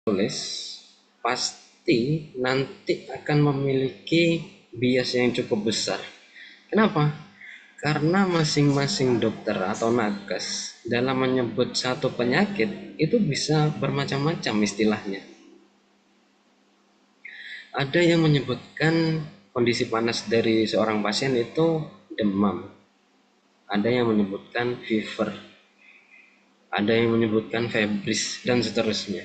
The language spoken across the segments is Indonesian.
tulis pasti nanti akan memiliki bias yang cukup besar. Kenapa? Karena masing-masing dokter atau nakes dalam menyebut satu penyakit itu bisa bermacam-macam istilahnya. Ada yang menyebutkan kondisi panas dari seorang pasien itu demam. Ada yang menyebutkan fever. Ada yang menyebutkan febris dan seterusnya.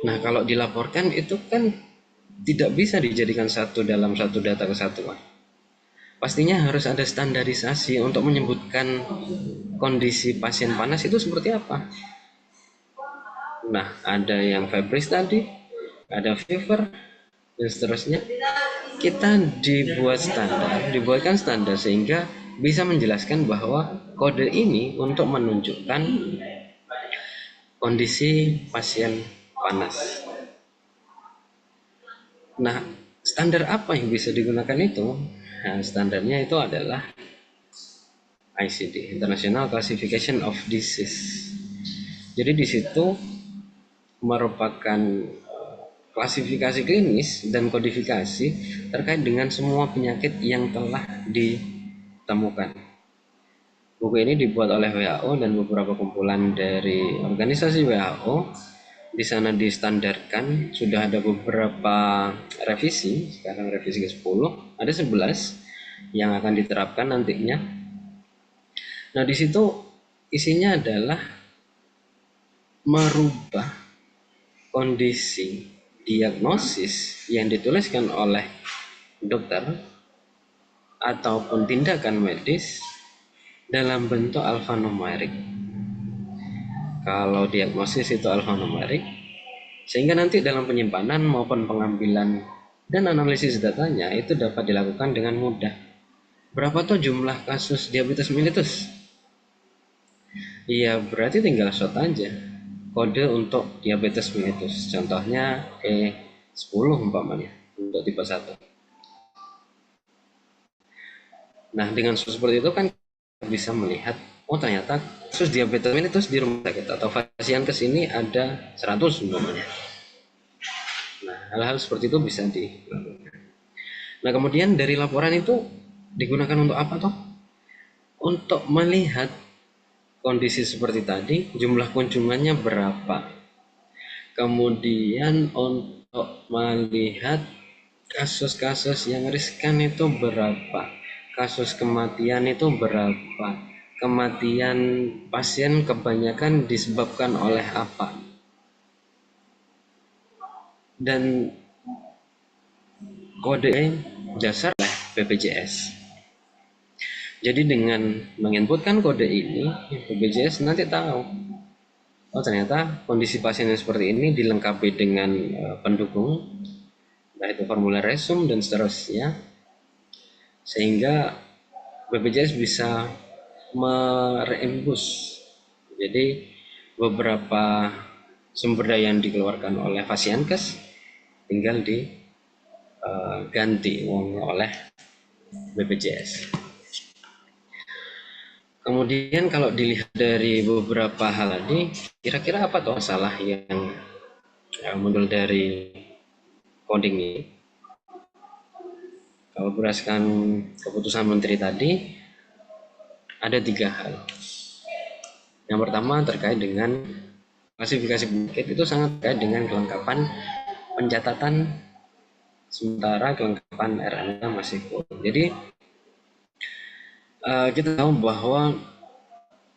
Nah, kalau dilaporkan itu kan tidak bisa dijadikan satu dalam satu data kesatuan. Pastinya harus ada standarisasi untuk menyebutkan kondisi pasien panas itu seperti apa. Nah, ada yang febris tadi, ada fever, dan seterusnya. Kita dibuatkan standar sehingga bisa menjelaskan bahwa kode ini untuk menunjukkan kondisi pasien panas. Nah, standar apa yang bisa digunakan itu? Nah, standarnya itu adalah ICD, International Classification of Disease. Jadi di situ merupakan klasifikasi klinis dan kodifikasi terkait dengan semua penyakit yang telah ditemukan. Buku ini dibuat oleh WHO dan beberapa kumpulan dari organisasi WHO. Di sana distandarkan, sudah ada beberapa revisi, sekarang revisi ke-10, ada 11 yang akan diterapkan nantinya. Nah, di situ isinya adalah merubah kondisi diagnosis yang dituliskan oleh dokter ataupun tindakan medis dalam bentuk alfanumerik. Kalau diagnosis itu alfanumerik, sehingga nanti dalam penyimpanan maupun pengambilan dan analisis datanya itu dapat dilakukan dengan mudah. Berapa tuh jumlah kasus diabetes mellitus? Iya, berarti tinggal shot aja kode untuk diabetes mellitus. Contohnya E10 umpamanya untuk tipe 1. Nah, dengan seperti itu kan bisa melihat, oh ternyata kasus diabetes mellitus di rumah sakit atau pasien kesini ada 100 umpamanya. Nah, hal-hal seperti itu bisa dilakukan. Nah, kemudian dari laporan itu digunakan untuk apa toh? Untuk melihat kondisi seperti tadi, jumlah kunjungannya berapa. Kemudian untuk melihat kasus-kasus yang riskan itu berapa, kasus kematian itu berapa, kematian pasien kebanyakan disebabkan oleh apa, dan kode dasar BPJS. Jadi dengan menginputkan kode ini, BPJS nanti tahu, oh ternyata kondisi pasien yang seperti ini dilengkapi dengan pendukung, yaitu formulir resum dan seterusnya, sehingga BPJS bisa mereimbus. Jadi beberapa sumber daya yang dikeluarkan oleh Fasiankes tinggal diganti oleh BPJS. Kemudian kalau dilihat dari beberapa hal tadi, kira-kira apa tuh masalah yang muncul dari coding ini? Kalau berdasarkan keputusan menteri tadi, ada 3 hal. Yang pertama terkait dengan klasifikasi penyakit, itu sangat terkait dengan kelengkapan pencatatan, sementara kelengkapan RNA masih kurang. Jadi kita tahu bahwa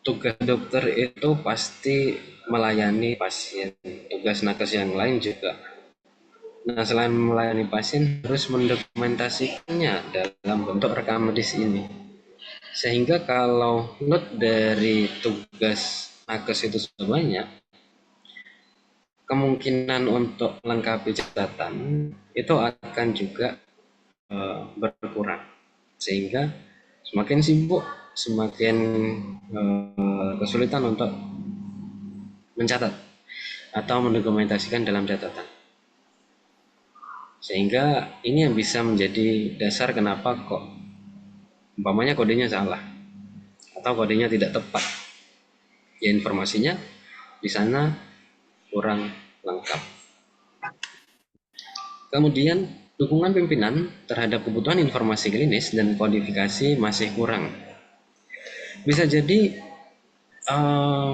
tugas dokter itu pasti melayani pasien, tugas nakes yang lain juga. Nah, selain melayani pasien, harus mendokumentasikannya dalam bentuk rekam medis ini. Sehingga kalau load dari tugas nakes itu sudah banyak, kemungkinan untuk melengkapi catatan itu akan juga berkurang. Sehingga semakin sibuk, semakin kesulitan untuk mencatat atau mendokumentasikan dalam catatan. Sehingga ini yang bisa menjadi dasar kenapa kok umpamanya kodenya salah atau kodenya tidak tepat. Ya informasinya di sana kurang lengkap. Kemudian dukungan pimpinan terhadap kebutuhan informasi klinis dan kodifikasi masih kurang. Bisa jadi eh,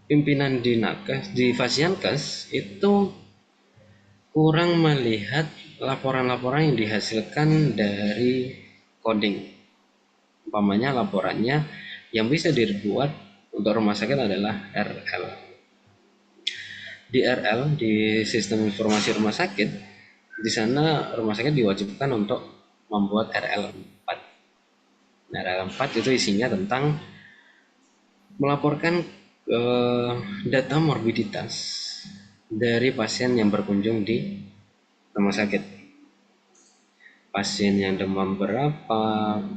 pimpinan di nakes di Fasiankes itu kurang melihat laporan-laporan yang dihasilkan dari coding. Umpamanya laporannya yang bisa dibuat untuk rumah sakit adalah RL. Di RL, di sistem informasi rumah sakit, di sana rumah sakit diwajibkan untuk membuat RL 4. Nah, RL 4 itu isinya tentang melaporkan data morbiditas dari pasien yang berkunjung di rumah sakit. Pasien yang demam berapa,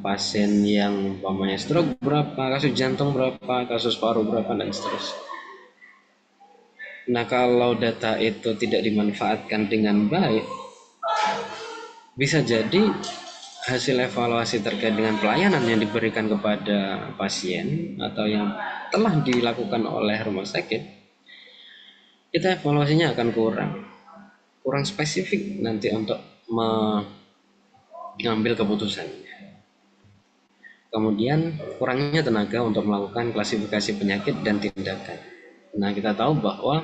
pasien yang umpamanya stroke berapa, kasus jantung berapa, kasus paru berapa, dan seterusnya. Nah, kalau data itu tidak dimanfaatkan dengan baik, bisa jadi hasil evaluasi terkait dengan pelayanan yang diberikan kepada pasien atau yang telah dilakukan oleh rumah sakit, kita evaluasinya akan kurang spesifik nanti untuk mengambil keputusan. Kemudian kurangnya tenaga untuk melakukan klasifikasi penyakit dan tindakan. Nah, kita tahu bahwa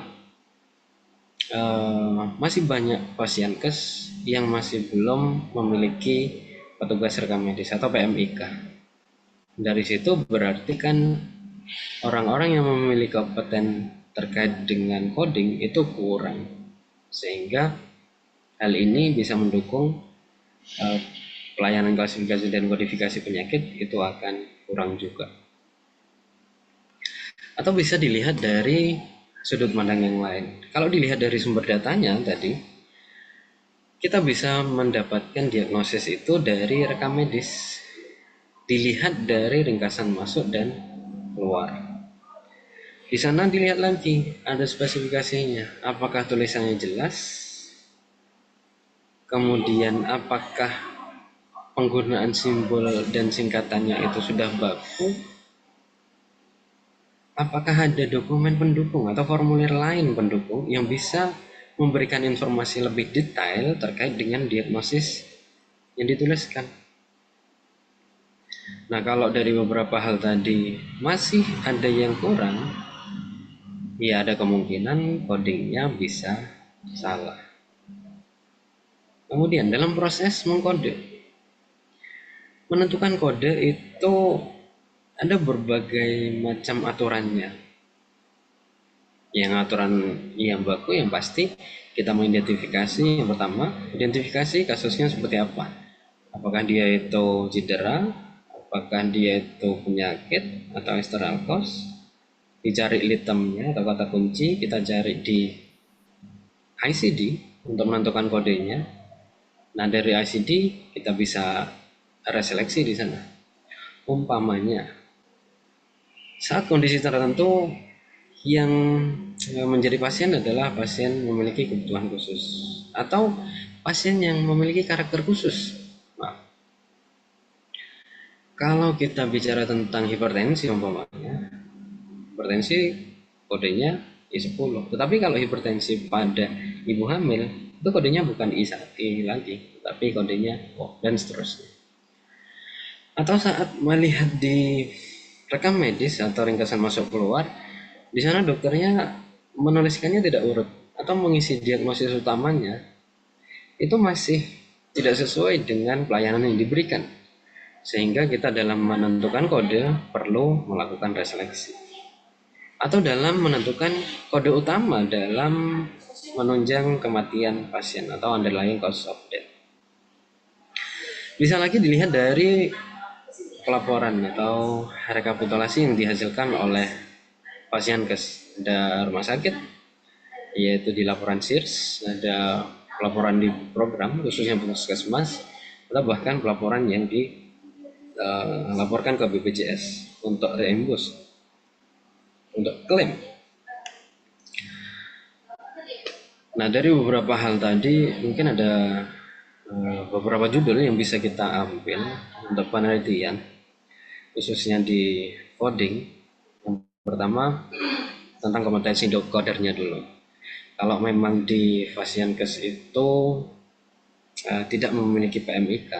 masih banyak Fasiankes yang masih belum memiliki petugas rekam medis atau PMIK. Dari situ berarti kan orang-orang yang memiliki kompeten terkait dengan coding itu kurang, sehingga hal ini bisa mendukung uh, pelayanan klasifikasi dan kodifikasi penyakit itu akan kurang juga. Atau bisa dilihat dari sudut pandang yang lain. Kalau dilihat dari sumber datanya tadi, kita bisa mendapatkan diagnosis itu dari rekam medis. Dilihat dari ringkasan masuk dan keluar. Di sana dilihat lagi ada spesifikasinya. Apakah tulisannya jelas? Kemudian apakah penggunaan simbol dan singkatannya itu sudah baku? Apakah ada dokumen pendukung atau formulir lain pendukung yang bisa memberikan informasi lebih detail terkait dengan diagnosis yang dituliskan? Nah, kalau dari beberapa hal tadi masih ada yang kurang, ya ada kemungkinan codingnya bisa salah. Kemudian dalam proses mengkode, menentukan kode itu ada berbagai macam aturannya. Yang aturan yang baku yang pasti kita mengidentifikasi, yang pertama identifikasi kasusnya seperti apa. Apakah dia itu cedera, apakah dia itu penyakit atau external cause. Dicari itemnya atau kata kunci, kita cari di ICD untuk menentukan kodenya. Nah, dari ICD kita bisa reseleksi di sana. Umpamanya saat kondisi tertentu yang menjadi pasien adalah pasien memiliki kebutuhan khusus atau pasien yang memiliki karakter khusus. Nah, kalau kita bicara tentang hipertensi umpamanya, hipertensi kodenya I10. Tetapi kalau hipertensi pada ibu hamil, itu kodenya bukan I lagi, tapi kodenya O, dan seterusnya. Atau saat melihat di rekam medis atau ringkasan masuk keluar, di sana dokternya menuliskannya tidak urut atau mengisi diagnosis utamanya itu masih tidak sesuai dengan pelayanan yang diberikan, sehingga kita dalam menentukan kode perlu melakukan reseleksi. Atau dalam menentukan kode utama dalam menunjang kematian pasien atau underlying cause of death. Bisa lagi dilihat dari pelaporan atau rekapitulasi yang dihasilkan oleh Fasiankes. Ada rumah sakit, yaitu di laporan SIRS, ada pelaporan di program khususnya puskesmas, atau bahkan pelaporan yang dilaporkan ke BPJS untuk reimburse, untuk klaim. Nah, dari beberapa hal tadi mungkin ada beberapa judul yang bisa kita ambil untuk penelitian, khususnya di coding. Yang pertama tentang kompetensi codernya dulu. Kalau memang di Fasiankes itu tidak memiliki PMIK,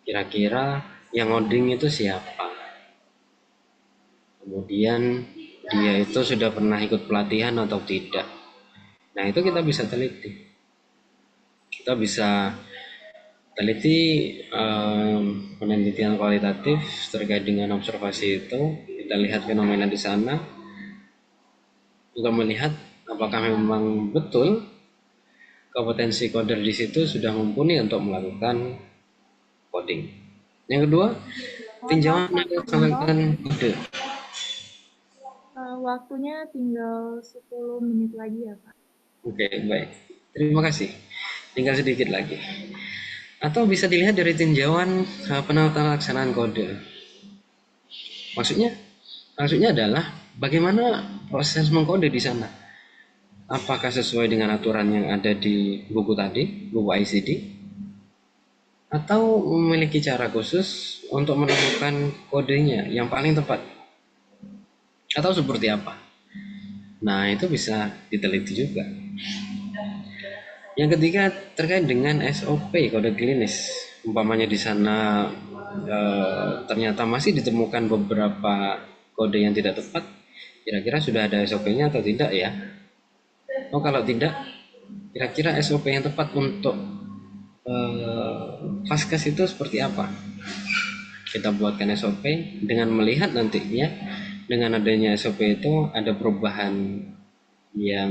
kira-kira yang ngoding itu siapa? Kemudian dia itu sudah pernah ikut pelatihan atau tidak? Nah, itu kita bisa teliti. Kita bisa teliti penelitian kualitatif terkait dengan observasi itu. Kita lihat fenomena di sana untuk melihat apakah memang betul kompetensi coder di situ sudah mumpuni untuk melakukan coding. Yang kedua, Mohon maaf tinjauan Pak Purwanto, melaksanakan kode. waktunya tinggal 10 menit lagi ya Pak. Oke, baik. Terima kasih. Tinggal sedikit lagi. Atau bisa dilihat dari tinjauan penata laksanaan kode. Maksudnya, maksudnya adalah bagaimana proses mengkode di sana. Apakah sesuai dengan aturan yang ada di buku tadi, buku ICD, atau memiliki cara khusus untuk menemukan kodenya yang paling tepat, atau seperti apa? Nah, itu bisa diteliti juga. Yang ketiga terkait dengan SOP kode klinis. Umpamanya di sana ternyata masih ditemukan beberapa kode yang tidak tepat, kira-kira sudah ada SOP-nya atau tidak ya? Oh, kalau tidak, kira-kira SOP yang tepat untuk Vaskes itu seperti apa? Kita buatkan SOP dengan melihat nantinya dengan adanya SOP itu ada perubahan yang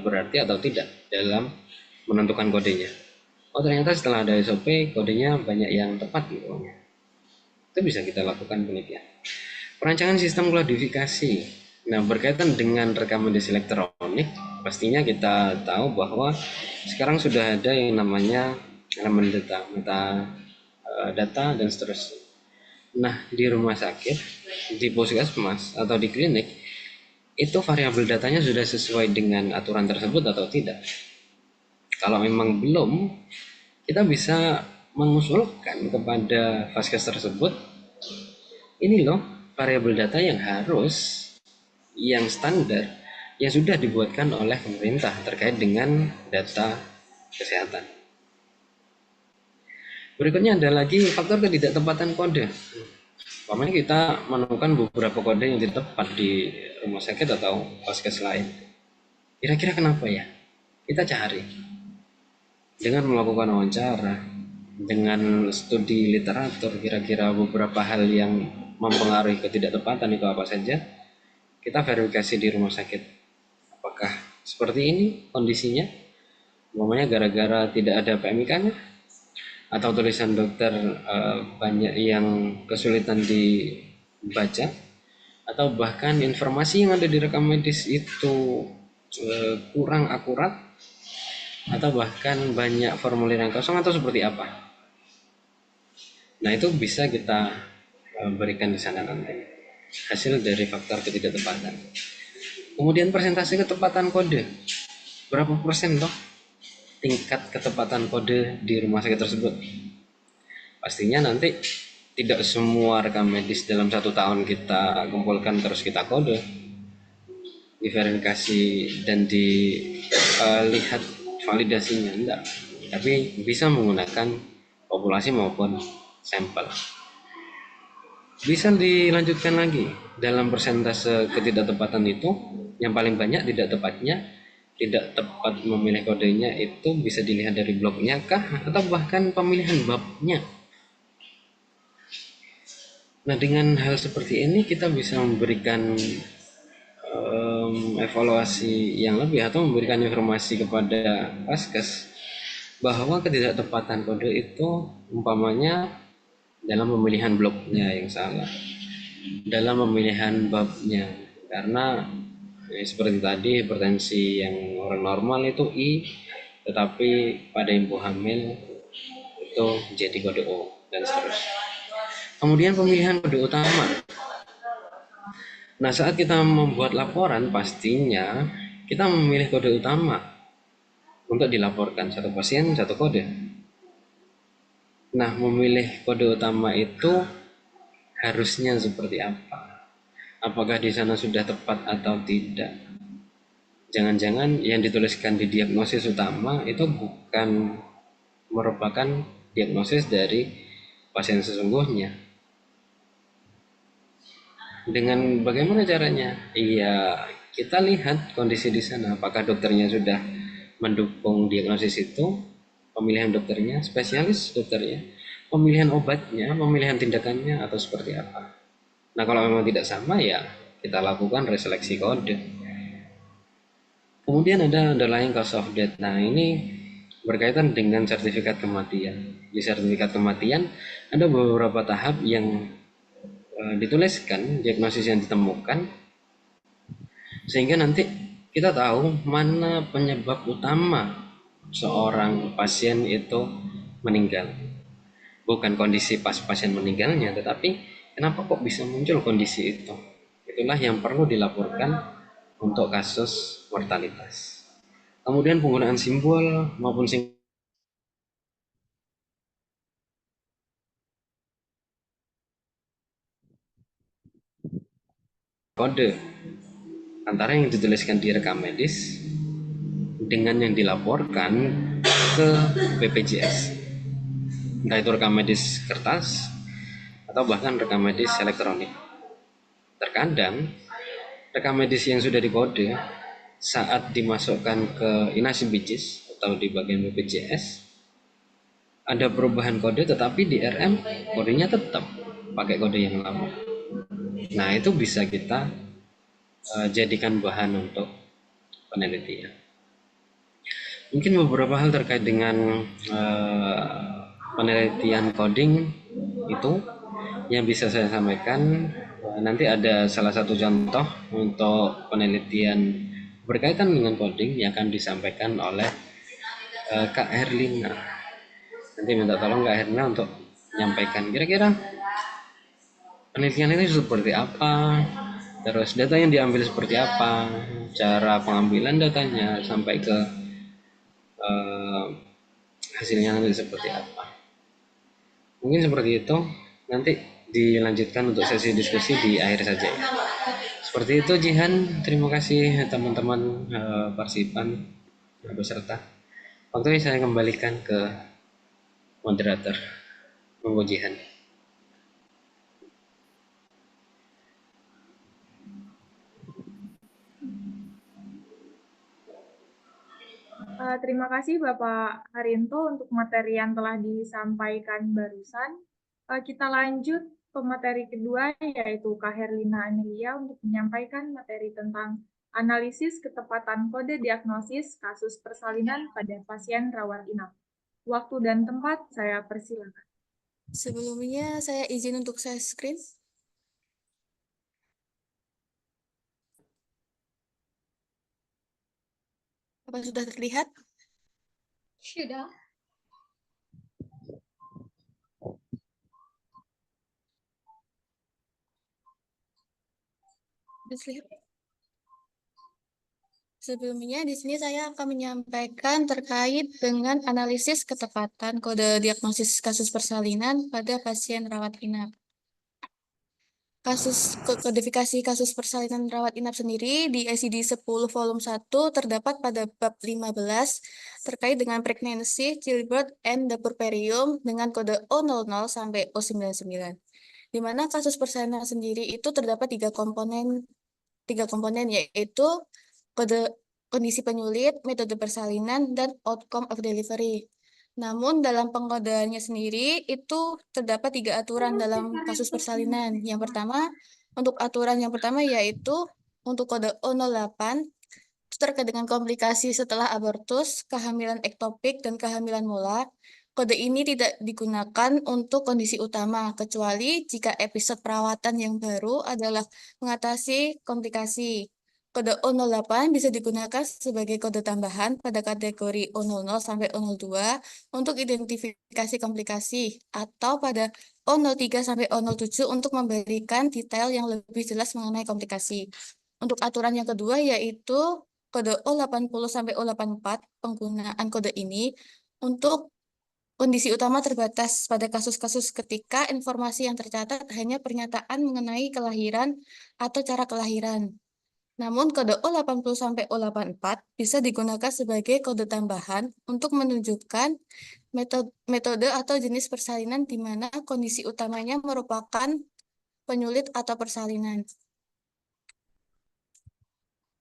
berarti atau tidak dalam menentukan kodenya. Oh, ternyata setelah ada SOP kodenya banyak yang tepat gitu. Itu bisa kita lakukan penelitian. Perancangan sistem kodifikasi. Nah, berkaitan dengan rekam medis elektronik, pastinya kita tahu bahwa sekarang sudah ada yang namanya elemen data, data dan seterusnya. Nah, di rumah sakit, di puskesmas atau di klinik, itu variabel datanya sudah sesuai dengan aturan tersebut atau tidak. Kalau memang belum, kita bisa mengusulkan kepada vaskes tersebut, ini loh variabel data yang harus, yang standar, yang sudah dibuatkan oleh pemerintah terkait dengan data kesehatan. Berikutnya ada lagi faktor ketidaktepatan kode. Umpamanya kita menemukan beberapa kode yang tidak tepat di rumah sakit atau vaskes lain. Kira-kira kenapa ya? Kita cari dengan melakukan wawancara, dengan studi literatur, kira-kira beberapa hal yang mempengaruhi ketidaktepatan itu apa saja. Kita verifikasi di rumah sakit. Apakah seperti ini kondisinya? Umpamanya gara-gara tidak ada PMIK-nya atau tulisan dokter banyak yang kesulitan dibaca, atau bahkan informasi yang ada di rekam medis itu kurang akurat, atau bahkan banyak formulir yang kosong, atau seperti apa. Nah, itu bisa kita berikan di sana nanti hasil dari faktor ketidaktepatan. Kemudian persentase ketepatan kode, berapa persen toh tingkat ketepatan kode di rumah sakit tersebut. Pastinya nanti tidak semua rekam medis dalam 1 tahun kita kumpulkan terus kita kode, diverifikasi dan dilihat validasinya, enggak, tapi bisa menggunakan populasi maupun sampel. Bisa dilanjutkan lagi dalam persentase ketidaktepatan itu, yang paling banyak tidak tepatnya, tidak tepat memilih kodenya itu bisa dilihat dari bloknya kah, atau bahkan pemilihan babnya. Nah, dengan hal seperti ini kita bisa memberikan evaluasi yang lebih atau memberikan informasi kepada vaskes bahwa ketidaktepatan kode itu umpamanya dalam pemilihan bloknya yang salah, dalam pemilihan babnya, karena seperti tadi hipertensi yang orang normal itu I, tetapi pada ibu hamil itu jadi kode O dan seterusnya. Kemudian pemilihan kode utama. Nah, saat kita membuat laporan, pastinya kita memilih kode utama untuk dilaporkan satu pasien satu kode. Nah, memilih kode utama itu harusnya seperti apa? Apakah di sana sudah tepat atau tidak? Jangan-jangan yang dituliskan di diagnosis utama itu bukan merupakan diagnosis dari pasien sesungguhnya. Dengan bagaimana caranya? Iya, kita lihat kondisi di sana. Apakah dokternya sudah mendukung diagnosis itu, pemilihan dokternya, spesialis dokternya, pemilihan obatnya, pemilihan tindakannya, atau seperti apa. Nah, kalau memang tidak sama ya kita lakukan reseleksi kode. Kemudian ada underlying cause of death. Nah, ini berkaitan dengan sertifikat kematian. Di sertifikat kematian ada beberapa tahap yang dituliskan diagnosis yang ditemukan, sehingga nanti kita tahu mana penyebab utama seorang pasien itu meninggal. Bukan kondisi pas pasien meninggalnya, tetapi kenapa kok bisa muncul kondisi itu. Itulah yang perlu dilaporkan untuk kasus mortalitas. Kemudian penggunaan simbol maupun kode antara yang dituliskan di rekam medis dengan yang dilaporkan ke BPJS, entah itu rekam medis kertas atau bahkan rekam medis elektronik. Terkadang rekam medis yang sudah dikode saat dimasukkan ke inasibijis atau di bagian BPJS ada perubahan kode, tetapi di RM kodenya tetap pakai kode yang lama. Nah, itu bisa kita jadikan bahan untuk penelitian. Mungkin beberapa hal terkait dengan penelitian coding itu yang bisa saya sampaikan. Nanti ada salah satu contoh untuk penelitian berkaitan dengan coding yang akan disampaikan oleh Kak Herlina. Nanti minta tolong Kak Herlina untuk menyampaikan kira-kira penelitian itu seperti apa, terus data yang diambil seperti apa, cara pengambilan datanya sampai ke eh, hasilnya nanti seperti apa. Mungkin seperti itu. Nanti dilanjutkan untuk sesi diskusi di akhir saja ya. Seperti itu Jihan, terima kasih teman-teman partisipan peserta. Waktu ini saya kembalikan ke moderator. Monggo Jihan. Terima kasih Bapak Harinto untuk materi yang telah disampaikan barusan. Kita lanjut ke materi kedua, yaitu Kak Herlina Amelia untuk menyampaikan materi tentang analisis ketepatan kode diagnosis kasus persalinan pada pasien rawat inap. Waktu dan tempat saya persilakan. Sebelumnya saya izin untuk share screen. Apa sudah terlihat? Sudah. Sebelumnya di sini saya akan menyampaikan terkait dengan analisis ketepatan kode diagnosis kasus persalinan pada pasien rawat inap. Kodifikasi kasus persalinan rawat inap sendiri di SID 10 volume 1 terdapat pada bab 15 terkait dengan pregnancy, childbirth, and the puerperium dengan kode O00 sampai O99. Di mana kasus persalinan sendiri itu terdapat tiga komponen yaitu kode kondisi penyulit, metode persalinan, dan outcome of delivery. Namun dalam pengkodeannya sendiri itu terdapat tiga aturan dalam kasus persalinan. Yang pertama, untuk aturan yang pertama yaitu untuk kode O08 itu terkait dengan komplikasi setelah abortus, kehamilan ektopik, dan kehamilan molar. Kode ini tidak digunakan untuk kondisi utama, kecuali jika episode perawatan yang baru adalah mengatasi komplikasi. Kode O08 bisa digunakan sebagai kode tambahan pada kategori O00 sampai O02 untuk identifikasi komplikasi, atau pada O03 sampai O07 untuk memberikan detail yang lebih jelas mengenai komplikasi. Untuk aturan yang kedua yaitu kode O80 sampai O84, penggunaan kode ini untuk kondisi utama terbatas pada kasus-kasus ketika informasi yang tercatat hanya pernyataan mengenai kelahiran atau cara kelahiran. Namun kode O80 sampai O84 bisa digunakan sebagai kode tambahan untuk menunjukkan metode atau jenis persalinan di mana kondisi utamanya merupakan penyulit atau persalinan.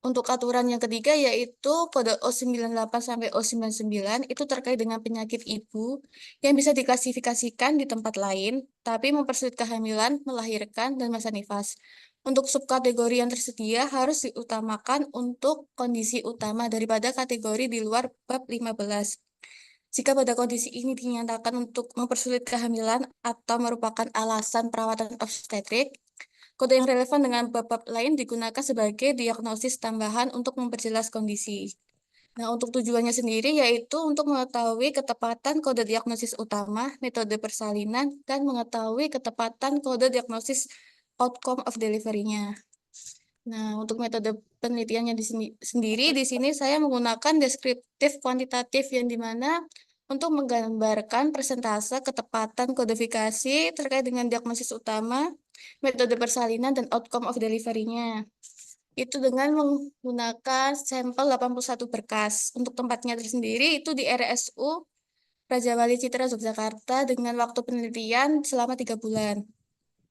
Untuk aturan yang ketiga yaitu kode O98 sampai O99 itu terkait dengan penyakit ibu yang bisa diklasifikasikan di tempat lain, tapi mempersulit kehamilan, melahirkan, dan masa nifas. Untuk subkategori yang tersedia harus diutamakan untuk kondisi utama daripada kategori di luar bab 15. Jika pada kondisi ini dinyatakan untuk mempersulit kehamilan atau merupakan alasan perawatan obstetrik, kode yang relevan dengan bab-bab lain digunakan sebagai diagnosis tambahan untuk memperjelas kondisi. Nah, untuk tujuannya sendiri yaitu untuk mengetahui ketepatan kode diagnosis utama, metode persalinan, dan mengetahui ketepatan kode diagnosis outcome of delivery-nya. Nah, untuk metode penelitiannya sendiri, di sini saya menggunakan deskriptif kuantitatif yang dimana untuk menggambarkan persentase ketepatan kodifikasi terkait dengan diagnosis utama, metode persalinan, dan outcome of delivery-nya. Itu dengan menggunakan sampel 81 berkas. Untuk tempatnya tersendiri itu di RSU Raja Wali Citra Yogyakarta dengan waktu penelitian selama 3 bulan.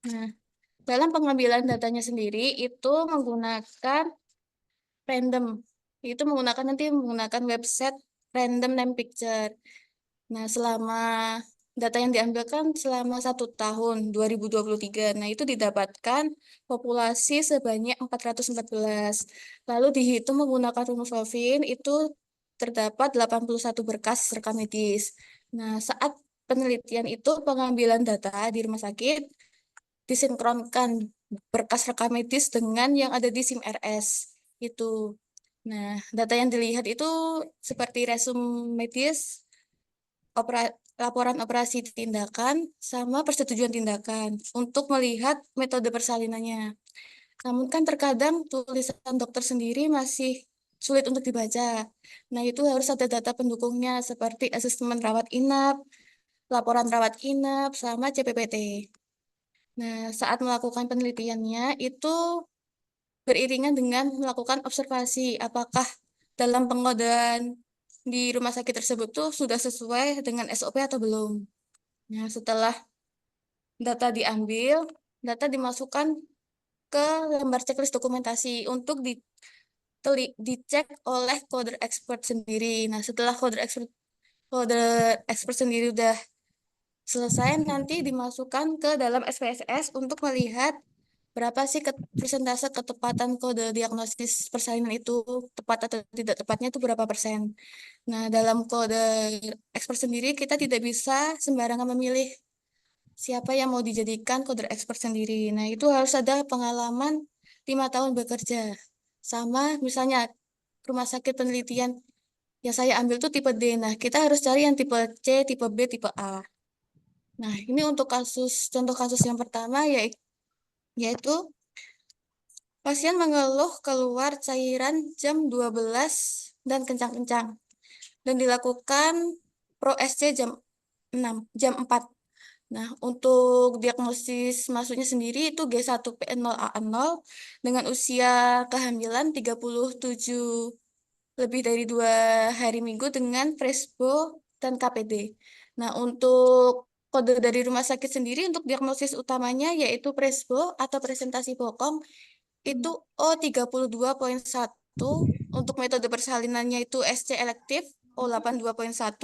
Nah, dalam pengambilan datanya sendiri itu menggunakan random. Itu menggunakan website random name picture. Nah, selama data yang diambil kan selama 1 tahun 2023. Nah, itu didapatkan populasi sebanyak 414. Lalu dihitung menggunakan rumus Levin itu terdapat 81 berkas rekam medis. Nah, saat penelitian itu pengambilan data di rumah sakit disinkronkan berkas rekam medis dengan yang ada di SIM RS itu. Nah, data yang dilihat itu seperti resume medis, laporan operasi tindakan, sama persetujuan tindakan untuk melihat metode persalinannya. Namun kan terkadang tulisan dokter sendiri masih sulit untuk dibaca. Nah, itu harus ada data pendukungnya seperti asesmen rawat inap, laporan rawat inap, sama CPPT. Nah, saat melakukan penelitiannya itu beriringan dengan melakukan observasi apakah dalam pengodean di rumah sakit tersebut tuh sudah sesuai dengan SOP atau belum. Nah, setelah data diambil, data dimasukkan ke lembar checklist dokumentasi untuk dicek oleh coder expert sendiri. Nah, setelah coder expert sendiri udah selesai, nanti dimasukkan ke dalam SPSS untuk melihat berapa sih persentase ketepatan kode diagnosis persalinan itu tepat atau tidak tepatnya itu berapa persen. Nah, dalam kode expert sendiri kita tidak bisa sembarangan memilih siapa yang mau dijadikan coder expert sendiri. Nah, itu harus ada pengalaman 5 tahun bekerja. Sama misalnya rumah sakit penelitian yang saya ambil tuh tipe D. Nah, kita harus cari yang tipe C, tipe B, tipe A. Nah, ini untuk contoh kasus yang pertama yaitu pasien mengeluh keluar cairan jam 12 dan kencang-kencang dan dilakukan pro SC jam 4. Nah, untuk diagnosis masuknya sendiri itu G1P0A0 dengan usia kehamilan 37 lebih dari 2 hari minggu dengan Presbo dan KPD. Nah, untuk kode dari rumah sakit sendiri untuk diagnosis utamanya yaitu Presbo atau presentasi bokong itu O32.1. Untuk metode persalinannya itu SC elektif O82.1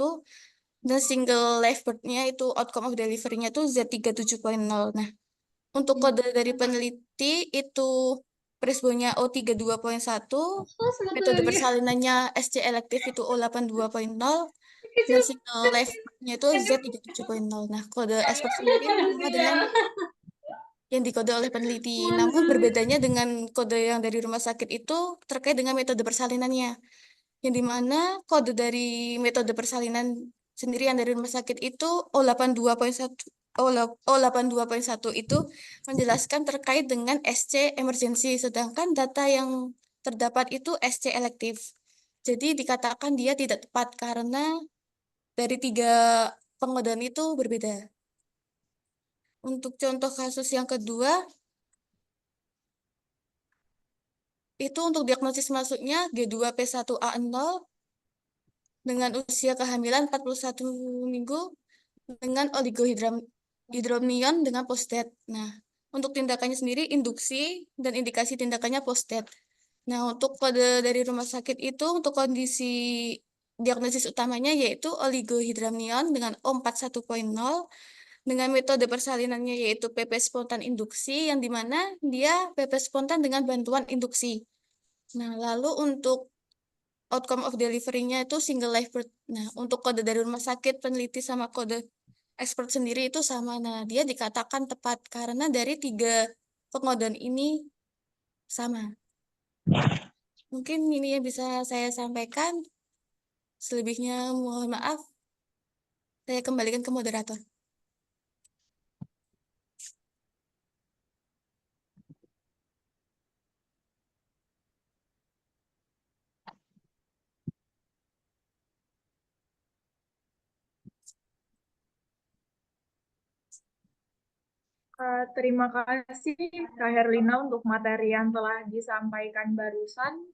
dan single live birth-nya itu outcome of delivery-nya itu Z37.0. Nah, untuk kode dari peneliti itu Presbo-nya O32.1, metode persalinannya SC elektif itu O82.0, dan single life-nya itu Z37.0. Nah, kode expert sendiri sama dengan yang dikode oleh peneliti. Namun berbedanya dengan kode yang dari rumah sakit itu terkait dengan metode persalinannya. Yang dimana kode dari metode persalinan sendiri yang dari rumah sakit itu O82.1 O82.1 itu menjelaskan terkait dengan SC emergency, sedangkan data yang terdapat itu SC elektif. Jadi dikatakan dia tidak tepat karena dari 3 pengodean itu berbeda. Untuk contoh kasus yang kedua, Itu untuk diagnosis masuknya G2P1A0 dengan usia kehamilan 41 minggu dengan oligohidramnion dengan post-det. Nah, untuk tindakannya sendiri induksi dan indikasi tindakannya post-det. Nah, untuk kode dari rumah sakit itu untuk kondisi diagnosis utamanya yaitu oligohidramnion dengan O41.0 dengan metode persalinannya yaitu PP spontan induksi yang dimana dia PP spontan dengan bantuan induksi. Nah, lalu untuk outcome of delivery-nya itu single live birth. Nah, untuk kode dari rumah sakit, peneliti sama kode expert sendiri itu sama. Nah, dia dikatakan tepat karena dari 3 pengodean ini sama. Mungkin ini yang bisa saya sampaikan. Selebihnya mohon maaf. Saya kembalikan ke moderator. Terima kasih Kak Herlina untuk materi yang telah disampaikan barusan.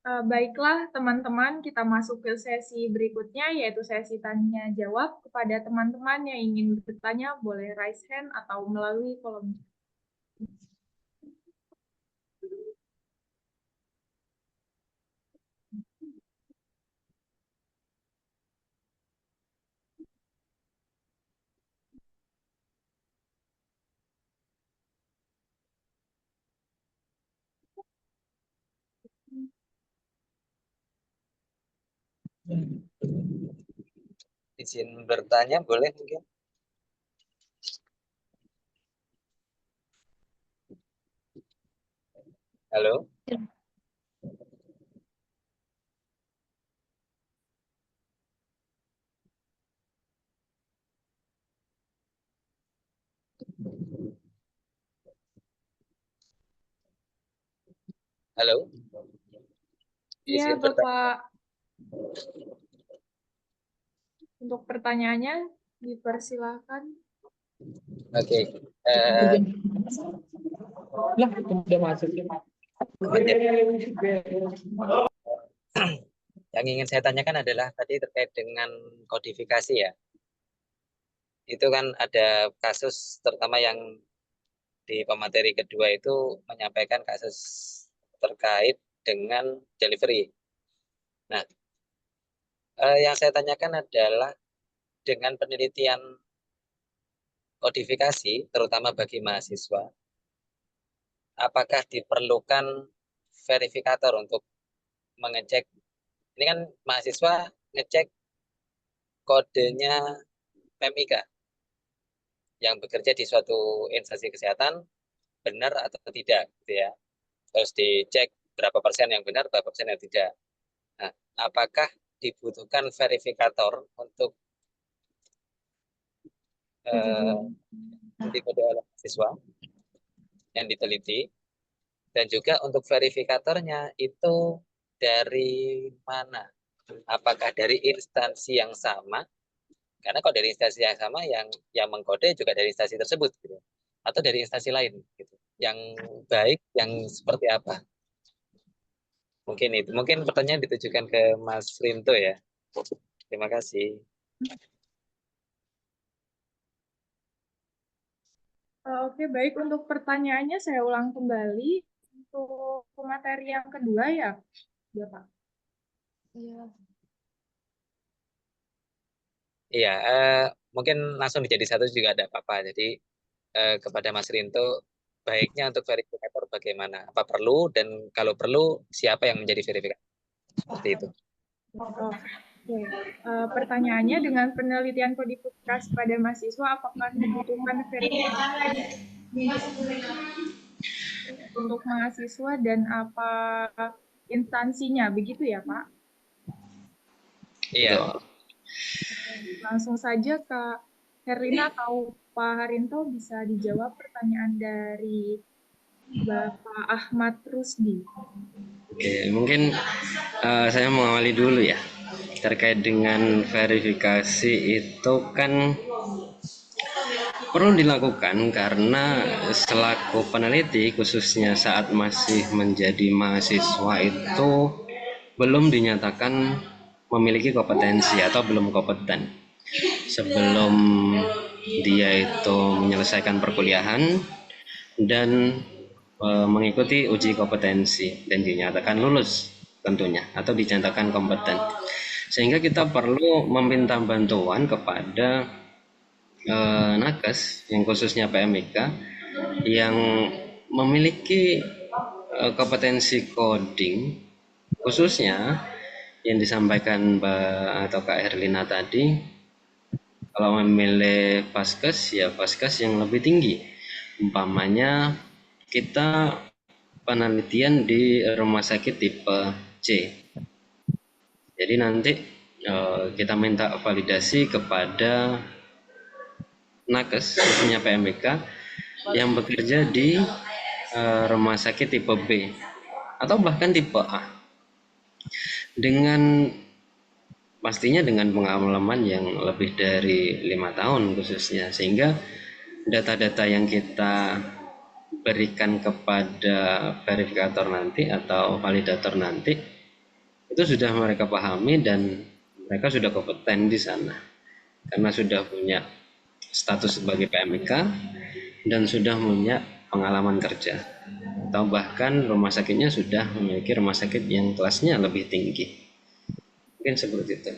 Baiklah teman-teman, kita masuk ke sesi berikutnya yaitu sesi tanya jawab. Kepada teman-teman yang ingin bertanya boleh raise hand atau melalui kolom. Izin bertanya boleh mungkin? Halo? Halo? Iya, Izin bertanya. Bapak. Untuk pertanyaannya dipersilakan. Oke. Yang ingin saya tanyakan adalah tadi terkait dengan kodifikasi ya. Itu kan ada kasus terutama yang di pemateri kedua itu menyampaikan kasus terkait dengan delivery. Nah, yang saya tanyakan adalah dengan penelitian kodifikasi, terutama bagi mahasiswa, apakah diperlukan verifikator untuk mengecek? Ini kan mahasiswa ngecek kodenya PMIK yang bekerja di suatu instansi kesehatan benar atau tidak, gitu ya. Terus dicek berapa persen yang benar, berapa persen yang tidak. Nah, apakah dibutuhkan verifikator untuk kode oleh mahasiswa yang diteliti, dan juga untuk verifikatornya itu dari mana? Apakah dari instansi yang sama? Karena kalau dari instansi yang sama, yang mengkode juga dari instansi tersebut, gitu. Atau dari instansi lain, gitu. Yang baik, yang seperti apa? Mungkin itu. Mungkin pertanyaan ditujukan ke Mas Rinto ya. Terima kasih. Oke, baik. Untuk pertanyaannya saya ulang kembali. Untuk materi yang kedua ya, Pak. Iya. Iya, mungkin langsung dijadi satu juga ada apa-apa. Jadi kepada Mas Rinto, baiknya untuk verifikator bagaimana? Apa perlu, dan kalau perlu siapa yang menjadi verifikator? Seperti itu. Oke. Pertanyaannya, dengan penelitian kodifikasi pada mahasiswa, apakah dibutuhkan verifikasi untuk mahasiswa dan apa instansinya? Begitu ya, Pak? Iya. Langsung saja Kak Herlina atau Pak Harinto bisa dijawab pertanyaan dari Bapak Ahmad Rusdi. Oke, mungkin saya mengawali dulu ya. Terkait dengan verifikasi itu kan perlu dilakukan karena selaku peneliti khususnya saat masih menjadi mahasiswa itu belum dinyatakan memiliki kompetensi atau belum kompeten sebelum dia itu menyelesaikan perkuliahan dan mengikuti uji kompetensi dan dinyatakan lulus tentunya atau dinyatakan kompeten, sehingga kita perlu meminta bantuan kepada nakes yang khususnya PMIK yang memiliki kompetensi coding khususnya yang disampaikan Mbak atau Kak Herlina tadi. Kalau memilih Vaskes ya Vaskes yang lebih tinggi, umpamanya kita penelitian di rumah sakit tipe C, jadi nanti kita minta validasi kepada nakes khususnya PMBK yang bekerja di rumah sakit tipe B atau bahkan tipe A dengan pastinya dengan pengalaman yang lebih dari 5 tahun khususnya, sehingga data-data yang kita berikan kepada verifikator nanti atau validator nanti itu sudah mereka pahami dan mereka sudah kompeten di sana karena sudah punya status sebagai PMIK dan sudah punya pengalaman kerja, atau bahkan rumah sakitnya sudah memiliki rumah sakit yang kelasnya lebih tinggi. Mungkin seperti itu.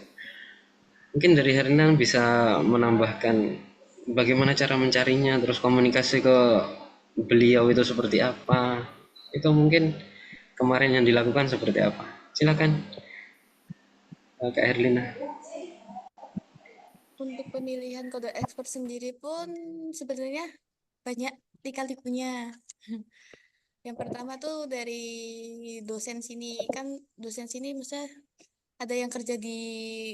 Mungkin dari Hernan bisa menambahkan bagaimana cara mencarinya, terus komunikasi ke beliau itu seperti apa. Itu mungkin kemarin yang dilakukan seperti apa. Silakan Kak Herlina. Untuk pemilihan kode ekspor sendiri pun sebenarnya banyak lika-likunya. Yang pertama tuh dari dosen sini, kan dosen sini misalnya ada yang kerja di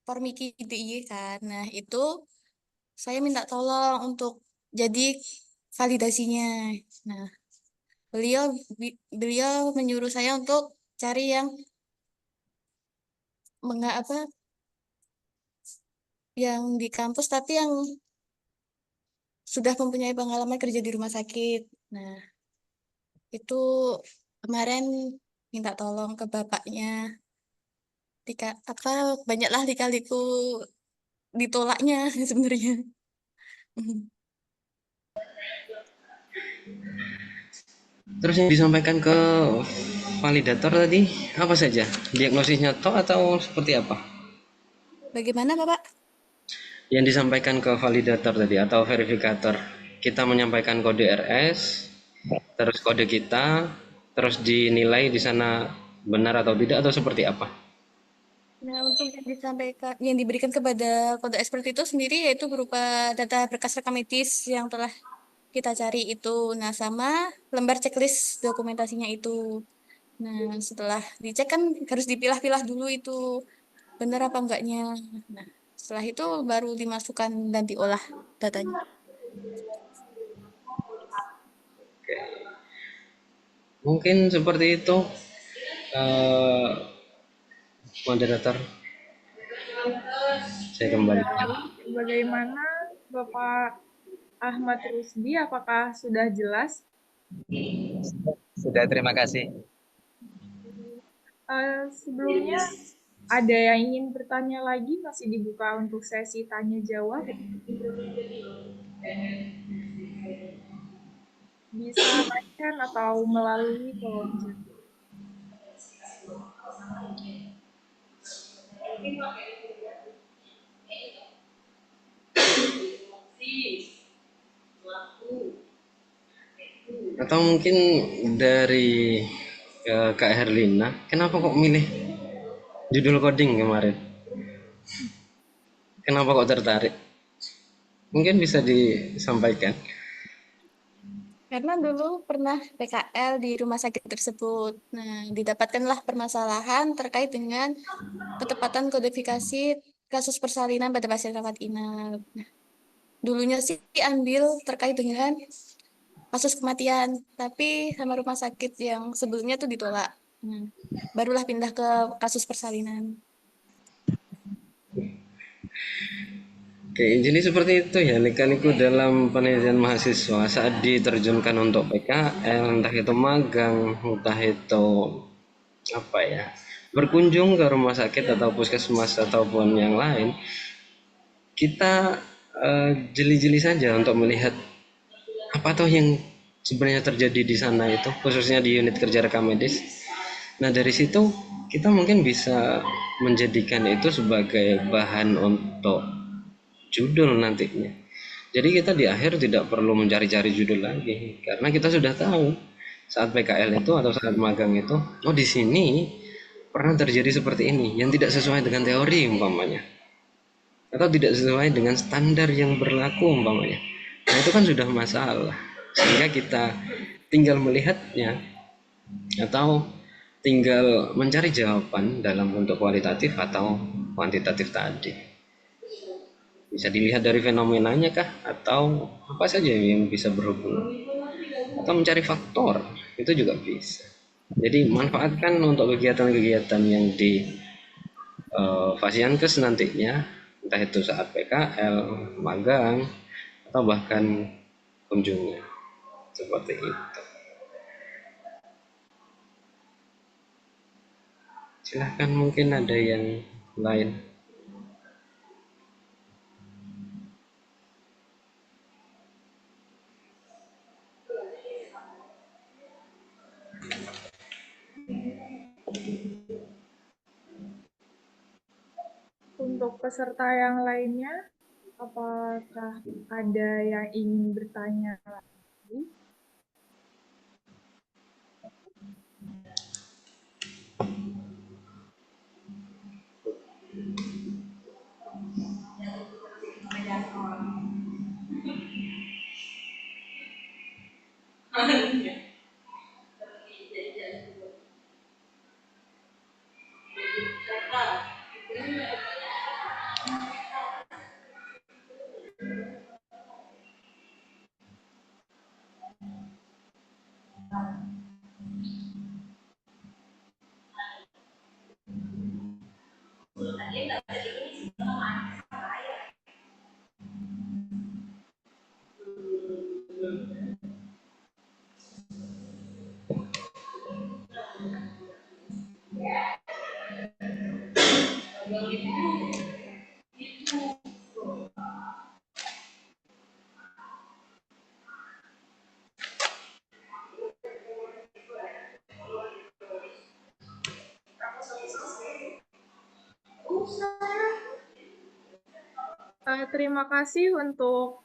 Formiki DIY kan. Nah, itu saya minta tolong untuk jadi validasinya. Nah, beliau menyuruh saya untuk cari yang yang di kampus tapi yang sudah mempunyai pengalaman kerja di rumah sakit. Nah, itu kemarin minta tolong ke bapaknya. Banyaklah lika-liku ditolaknya sebenarnya. Terus yang disampaikan ke validator tadi apa saja? Diagnosisnya toh atau seperti apa? Bagaimana, Bapak? Yang disampaikan ke validator tadi atau verifikator, kita menyampaikan kode RS, terus kode kita, terus dinilai di sana benar atau tidak atau seperti apa? Nah, untuk yang diberikan kepada kode ekspor itu sendiri yaitu berupa data berkas rekam medis yang telah kita cari itu. Nah, sama lembar checklist dokumentasinya itu. Nah, setelah dicek kan harus dipilah-pilah dulu itu benar apa enggaknya. Nah, setelah itu baru dimasukkan dan diolah datanya. Mungkin seperti itu, moderator. Saya kembali. Bagaimana Bapak Ahmad Rusdi, apakah sudah jelas? Sudah, terima kasih. Sebelumnya ada yang ingin bertanya lagi, masih dibuka untuk sesi tanya jawab. Bisa rakan atau melalui kolom chat. Atau mungkin dari Kak Herlina, kenapa kok milih judul coding kemarin? Kenapa kok tertarik? Mungkin bisa disampaikan. Karena dulu pernah PKL di rumah sakit tersebut. Nah, didapatkanlah permasalahan terkait dengan ketepatan kodifikasi kasus persalinan pada pasien rawat inap. Nah, dulunya sih ambil terkait dengan kasus kematian, tapi sama rumah sakit yang sebelumnya tuh ditolak. Nah, barulah pindah ke kasus persalinan. Oke, jadi seperti itu ya lika-liku dalam penelitian mahasiswa saat diterjunkan untuk PKL, entah itu magang, entah itu apa ya, berkunjung ke rumah sakit atau puskesmas ataupun yang lain, kita jeli-jeli saja untuk melihat apa toh yang sebenarnya terjadi di sana itu, khususnya di unit kerja rekam medis. Nah dari situ kita mungkin bisa menjadikan itu sebagai bahan untuk judul nantinya. Jadi kita di akhir tidak perlu mencari-cari judul lagi karena kita sudah tahu saat PKL itu atau saat magang itu, oh di sini pernah terjadi seperti ini yang tidak sesuai dengan teori umpamanya atau tidak sesuai dengan standar yang berlaku umpamanya. Nah itu kan sudah masalah sehingga kita tinggal melihatnya atau tinggal mencari jawaban dalam bentuk kualitatif atau kuantitatif tadi. Bisa dilihat dari fenomenanya kah atau apa saja yang bisa berhubungan atau mencari faktor itu juga bisa. Jadi manfaatkan untuk kegiatan-kegiatan yang di Fasiankes nantinya, entah itu saat PKL, magang, atau bahkan kunjungan seperti itu. Silahkan mungkin ada yang lain. Untuk peserta yang lainnya, apakah ada yang ingin bertanya lagi? Terima kasih untuk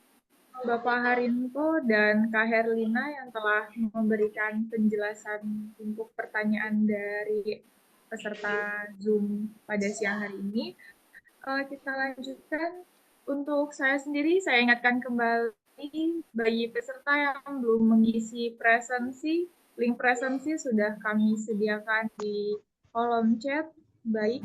Bapak Harinto dan Kak Herlina yang telah memberikan penjelasan untuk pertanyaan dari peserta Zoom pada siang hari ini. Kita lanjutkan. Untuk saya sendiri, saya ingatkan kembali bagi peserta yang belum mengisi presensi, link presensi sudah kami sediakan di kolom chat. Baik.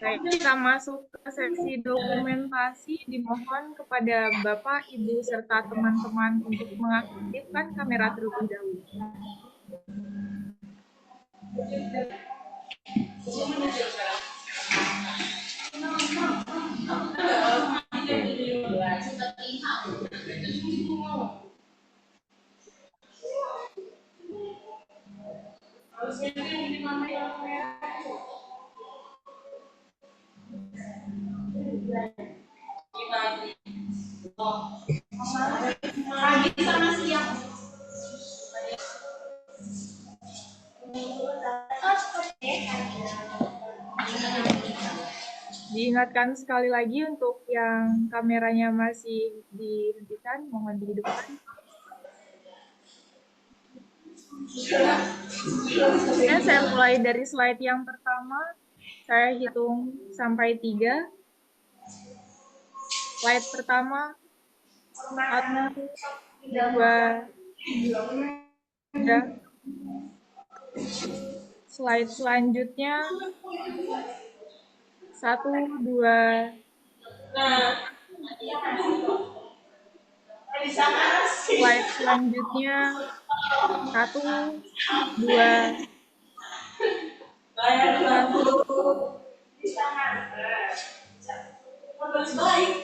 Baik, kita masuk ke sesi dokumentasi. Dimohon kepada Bapak, Ibu, serta teman-teman untuk mengaktifkan kamera terlebih dahulu. Diingatkan sekali lagi untuk yang kameranya masih dihentikan, mohon dihidupkan. Oke, saya mulai dari slide yang pertama. Saya hitung sampai 3. Slide pertama, 1, 2, 3. Slide selanjutnya, 1, 2, Slide selanjutnya 1, 2, 3. Slide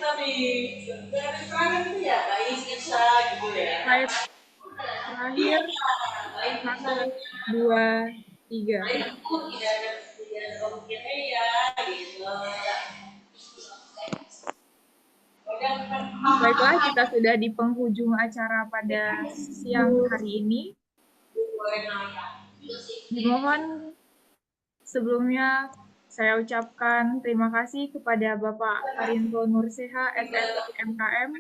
terakhir 1, 2, 3. Baiklah, kita sudah di penghujung acara pada siang hari ini. Dimohon sebelumnya saya ucapkan terima kasih kepada Bapak Harinto Nurseha, SSI MKM,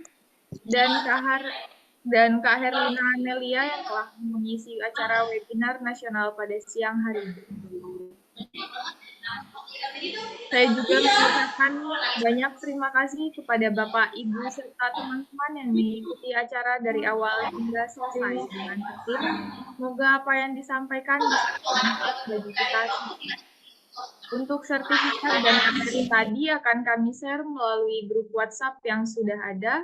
dan Kak Herlina Amelia yang telah mengisi acara webinar nasional pada siang hari ini. Saya juga mengucapkan banyak terima kasih kepada Bapak, Ibu, serta teman-teman yang mengikuti acara dari awal hingga selesai dengan tertib. Semoga apa yang disampaikan bisa bermanfaat bagi kita semua. Untuk sertifikat dan materi tadi akan kami share melalui grup WhatsApp yang sudah ada.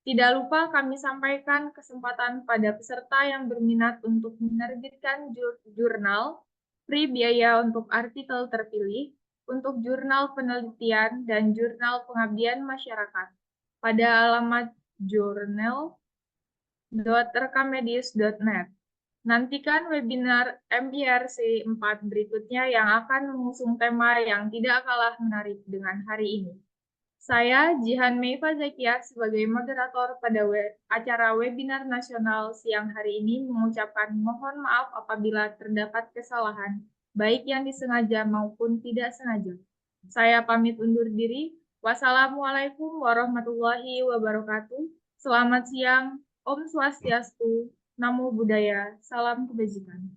Tidak lupa kami sampaikan kesempatan pada peserta yang berminat untuk menerbitkan jurnal free biaya untuk artikel terpilih, untuk jurnal penelitian dan jurnal pengabdian masyarakat pada alamat journal.rekamedis.net. Nantikan webinar MIRC 4 berikutnya yang akan mengusung tema yang tidak kalah menarik dengan hari ini. Saya, Jihan Meifa Zakiah, sebagai moderator pada acara webinar nasional siang hari ini mengucapkan mohon maaf apabila terdapat kesalahan, baik yang disengaja maupun tidak sengaja. Saya pamit undur diri. Wassalamualaikum warahmatullahi wabarakatuh. Selamat siang. Om Swastiastu. Namo Buddhaya. Salam kebajikan.